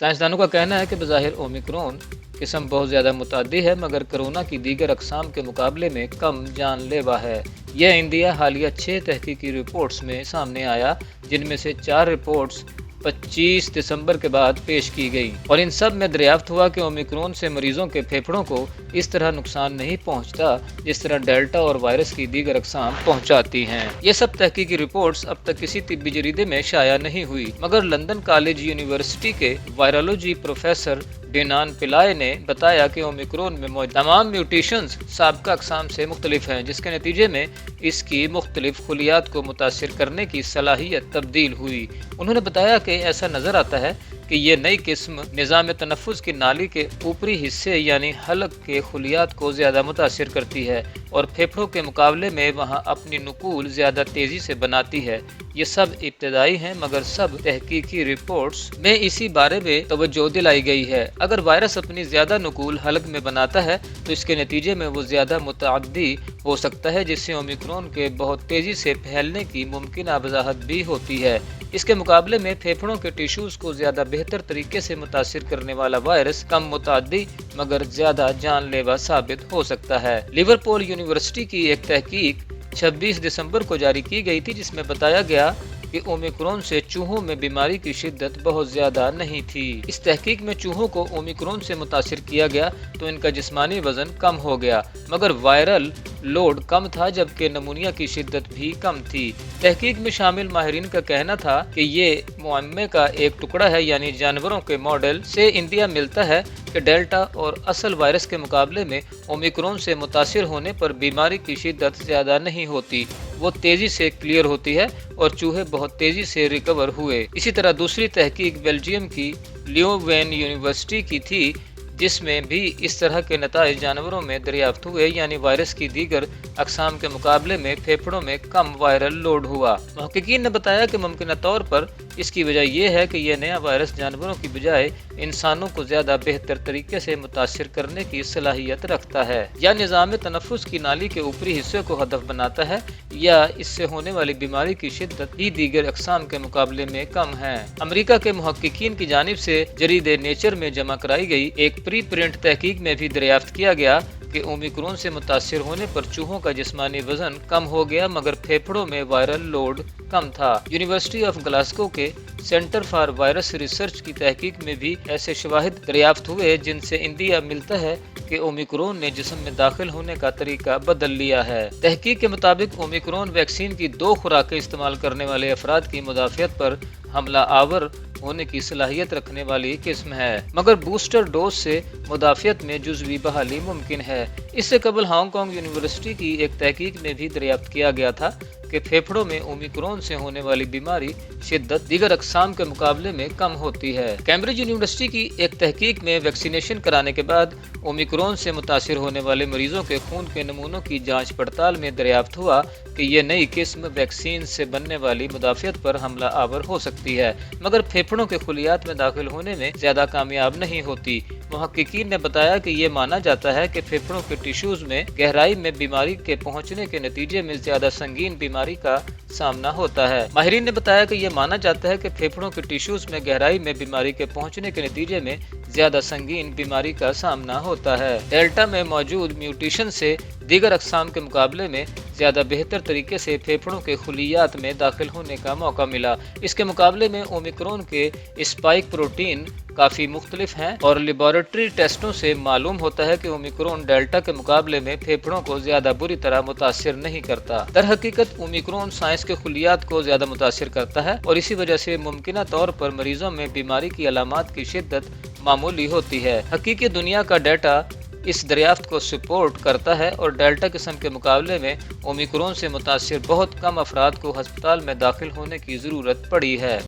سائنسدانوں کا کہنا ہے کہ بظاہر اومیکرون قسم بہت زیادہ متعدی ہے، مگر کرونا کی دیگر اقسام کے مقابلے میں کم جان لیوا ہے۔ یہ انڈیا حالیہ 6 تحقیقی رپورٹس میں سامنے آیا، جن میں سے 4 رپورٹس 25 دسمبر کے بعد پیش کی گئی، اور ان سب میں دریافت ہوا کہ اومیکرون سے مریضوں کے پھیپھڑوں کو اس طرح نقصان نہیں پہنچتا جس طرح ڈیلٹا اور وائرس کی دیگر اقسام پہنچاتی ہیں۔ یہ سب تحقیقی رپورٹس اب تک کسی طبی جریدے میں شائع نہیں ہوئی، مگر لندن کالج یونیورسٹی کے وائرولوجی پروفیسر ڈینان پلائے نے بتایا کہ اومیکرون میں موجود تمام میوٹیشنز سابقہ اقسام سے مختلف ہیں، جس کے نتیجے میں اس کی مختلف خلیات کو متاثر کرنے کی صلاحیت تبدیل ہوئی۔ انہوں نے بتایا کہ ایسا نظر آتا ہے کہ یہ نئی قسم نظام تنفس کی نالی کے اوپری حصے یعنی حلق کے خلیات کو زیادہ متاثر کرتی ہے اور پھیپھڑوں کے مقابلے میں وہاں اپنی نقول زیادہ تیزی سے بناتی ہے۔ یہ سب ابتدائی ہیں، مگر سب تحقیقی رپورٹس میں اسی بارے میں توجہ دلائی گئی ہے۔ اگر وائرس اپنی زیادہ نقول حلق میں بناتا ہے تو اس کے نتیجے میں وہ زیادہ متعدی ہو سکتا ہے، جس سے اومیکرون کے بہت تیزی سے پھیلنے کی ممکنہ وضاحت بھی ہوتی ہے۔ اس کے مقابلے میں پھیپھڑوں کے ٹیشوز کو زیادہ بہتر طریقے سے متاثر کرنے والا وائرس کم متعدی مگر زیادہ جان لیوا ثابت ہو سکتا ہے۔ لیورپول یونیورسٹی کی ایک تحقیق 26 دسمبر کو جاری کی گئی تھی، جس میں بتایا گیا کہ اومیکرون سے چوہوں میں بیماری کی شدت بہت زیادہ نہیں تھی۔ اس تحقیق میں چوہوں کو اومیکرون سے متاثر کیا گیا تو ان کا جسمانی وزن کم ہو گیا، مگر وائرل لوڈ کم تھا، جبکہ نمونیا کی شدت بھی کم تھی۔ تحقیق میں شامل ماہرین کا کہنا تھا کہ یہ معمے کا ایک ٹکڑا ہے، یعنی جانوروں کے ماڈل سے اندیا ملتا ہے کہ ڈیلٹا اور اصل وائرس کے مقابلے میں اومیکرون سے متاثر ہونے پر بیماری کی شدت زیادہ نہیں ہوتی، وہ تیزی سے کلیئر ہوتی ہے اور چوہے بہت تیزی سے ریکور ہوئے۔ اسی طرح دوسری تحقیق بیلجیم کی لیووین یونیورسٹی کی تھی، جس میں بھی اس طرح کے نتائج جانوروں میں دریافت ہوئے، یعنی وائرس کی دیگر اقسام کے مقابلے میں پھیپھڑوں میں کم وائرل لوڈ ہوا۔ محققین نے بتایا کہ ممکنہ طور پر اس کی وجہ یہ ہے کہ یہ نیا وائرس جانوروں کی بجائے انسانوں کو زیادہ بہتر طریقے سے متاثر کرنے کی صلاحیت رکھتا ہے، یا نظام تنفس کی نالی کے اوپری حصے کو ہدف بناتا ہے، یا اس سے ہونے والی بیماری کی شدت بھی دیگر اقسام کے مقابلے میں کم ہے۔ امریکہ کے محققین کی جانب سے جریدے نیچر میں جمع کرائی گئی ایک پری پرنٹ تحقیق میں بھی دریافت کیا گیا کہ اومیکرون سے متاثر ہونے پر چوہوں کا جسمانی وزن کم ہو گیا، مگر پھیپھڑوں میں وائرل لوڈ کم تھا۔ یونیورسٹی آف گلاسگو کے سینٹر فار وائرس ریسرچ کی تحقیق میں بھی ایسے شواہد دریافت ہوئے جن سے اندیا ملتا ہے کہ اومیکرون نے جسم میں داخل ہونے کا طریقہ بدل لیا ہے۔ تحقیق کے مطابق اومیکرون ویکسین کی 2 خوراکیں استعمال کرنے والے افراد کی مدافعت پر حملہ آور ہونے کی صلاحیت رکھنے والی قسم ہے، مگر بوسٹر ڈوز سے مدافعت میں جزوی بحالی ممکن ہے۔ اس سے قبل ہانگ کانگ یونیورسٹی کی ایک تحقیق میں بھی دریافت کیا گیا تھا کہ پھیپھڑوں میں اومیکرون سے ہونے والی بیماری شدت دیگر اقسام کے مقابلے میں کم ہوتی ہے۔ کیمبرج یونیورسٹی کی ایک تحقیق میں ویکسینیشن کرانے کے بعد اومیکرون سے متاثر ہونے والے مریضوں کے خون کے نمونوں کی جانچ پڑتال میں دریافت ہوا کہ یہ نئی قسم ویکسین سے بننے والی مدافعت پر حملہ آور ہو سکتی ہے، مگر پھیپھڑوں کے خلیات میں داخل ہونے میں زیادہ کامیاب نہیں ہوتی۔ محققین نے بتایا کہ یہ مانا جاتا ہے کہ پھیپھڑوں کے ٹیشوز میں گہرائی میں بیماری کے پہنچنے کے نتیجے میں زیادہ سنگین بیماری کا سامنا ہوتا ہے۔ ماہرین نے بتایا کہ یہ مانا جاتا ہے کہ پھیپھڑوں کے ٹیشوز میں گہرائی میں بیماری کے پہنچنے کے نتیجے میں زیادہ سنگین بیماری کا سامنا ہوتا ہے۔ ڈیلٹا میں موجود میوٹیشن سے دیگر اقسام کے مقابلے میں زیادہ بہتر طریقے سے پھیپھڑوں کے خلیات میں داخل ہونے کا موقع ملا۔ اس کے مقابلے میں اومیکرون کے اسپائک پروٹین کافی مختلف ہیں، اور لیبارٹری ٹیسٹوں سے معلوم ہوتا ہے کہ اومیکرون ڈیلٹا کے مقابلے میں پھیپھڑوں کو زیادہ بری طرح متاثر نہیں کرتا۔ در حقیقت اومیکرون سائنس کے خلیات کو زیادہ متاثر کرتا ہے، اور اسی وجہ سے ممکنہ طور پر مریضوں میں بیماری کی علامات کی شدت معمولی ہوتی ہے۔ حقیقی دنیا کا ڈیٹا اس دریافت کو سپورٹ کرتا ہے، اور ڈیلٹا قسم کے مقابلے میں اومیکرون سے متاثر بہت کم افراد کو ہسپتال میں داخل ہونے کی ضرورت پڑی ہے۔